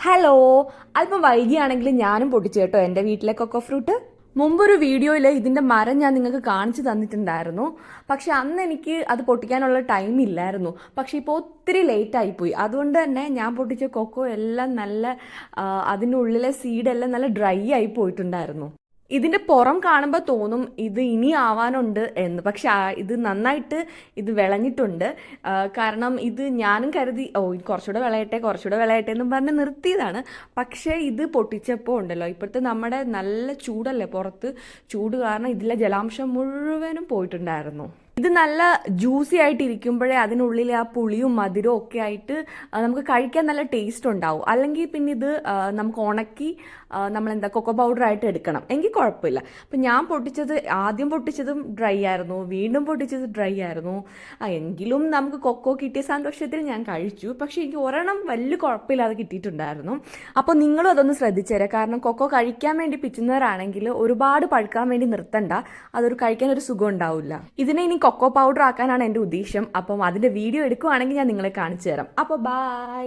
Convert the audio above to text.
Hello, അല്പം വൈകിയാണെങ്കിലും ഞാനും പൊട്ടിച്ചു കേട്ടോ എൻ്റെ വീട്ടിലെ കൊക്കോ ഫ്രൂട്ട്. മുമ്പൊരു വീഡിയോയിൽ ഇതിൻ്റെ മരം ഞാൻ നിങ്ങൾക്ക് കാണിച്ചു തന്നിട്ടുണ്ടായിരുന്നു. പക്ഷെ അന്ന് എനിക്ക് അത് പൊട്ടിക്കാനുള്ള ടൈം ഇല്ലായിരുന്നു. പക്ഷെ ഇപ്പോൾ ഒത്തിരി ലേറ്റ് ആയിപ്പോയി. അതുകൊണ്ട് തന്നെ ഞാൻ പൊട്ടിച്ച കൊക്കോ എല്ലാം നല്ല അതിൻ്റെ ഉള്ളിലെ സീഡെല്ലാം നല്ല ഡ്രൈ ആയി പോയിട്ടുണ്ടായിരുന്നു. ഇതിന്റെ പുറം കാണുമ്പോൾ തോന്നും ഇത് ഇനി ആവാനുണ്ട് എന്ന്. പക്ഷെ ഇത് നന്നായിട്ട് ഇത് വിളഞ്ഞിട്ടുണ്ട്. കാരണം ഇത് ഞാനും കരുതി ഇത് കുറച്ചുകൂടെ വിളയട്ടെ എന്നും പറഞ്ഞ് നിർത്തിയതാണ്. പക്ഷേ ഇത് പൊട്ടിച്ചപ്പോൾ ഉണ്ടല്ലോ, ഇപ്പോഴത്തെ നമ്മുടെ നല്ല ചൂടല്ലേ പുറത്ത്, ചൂട് കാരണം ഇതിലെ ജലാംശം മുഴുവനും പോയിട്ടുണ്ടായിരുന്നു. ഇത് നല്ല ജ്യൂസി ആയിട്ട് ഇരിക്കുമ്പോഴേ അതിനുള്ളിൽ ആ പുളിയും മധുരവും ഒക്കെ ആയിട്ട് നമുക്ക് കഴിക്കാൻ നല്ല ടേസ്റ്റ് ഉണ്ടാവും. അല്ലെങ്കിൽ പിന്നെ ഇത് നമുക്ക് ഉണക്കി നമ്മളെന്താ കൊക്കോ പൗഡർ ആയിട്ട് എടുക്കണം, എങ്കിൽ കുഴപ്പമില്ല. അപ്പം ഞാൻ ആദ്യം പൊട്ടിച്ചതും ഡ്രൈ ആയിരുന്നു, വീണ്ടും പൊട്ടിച്ചത് ഡ്രൈ ആയിരുന്നു. എങ്കിലും നമുക്ക് കൊക്കോ കിട്ടിയ സന്തോഷത്തിൽ ഞാൻ കഴിച്ചു. പക്ഷേ എനിക്ക് ഒരെണ്ണം വലിയ കുഴപ്പമില്ലാതെ കിട്ടിയിട്ടുണ്ടായിരുന്നു. അപ്പോൾ നിങ്ങളും അതൊന്ന് ശ്രദ്ധിച്ചേരാം. കാരണം കൊക്കോ കഴിക്കാൻ വേണ്ടി പിച്ചുന്നവരാണെങ്കിൽ ഒരുപാട് പഴുക്കാൻ വേണ്ടി നിർത്തണ്ട, അതൊരു കഴിക്കാൻ ഒരു സുഖം ഉണ്ടാവില്ല. ഇതിനെ ഇനി കൊക്കോ പൗഡർ ആക്കാനാണ് എൻ്റെ ഉദ്ദേശം. അപ്പം അതിൻ്റെ വീഡിയോ എടുക്കുവാണെങ്കിൽ ഞാൻ നിങ്ങളെ കാണിച്ചു തരാം. അപ്പോൾ ബൈ.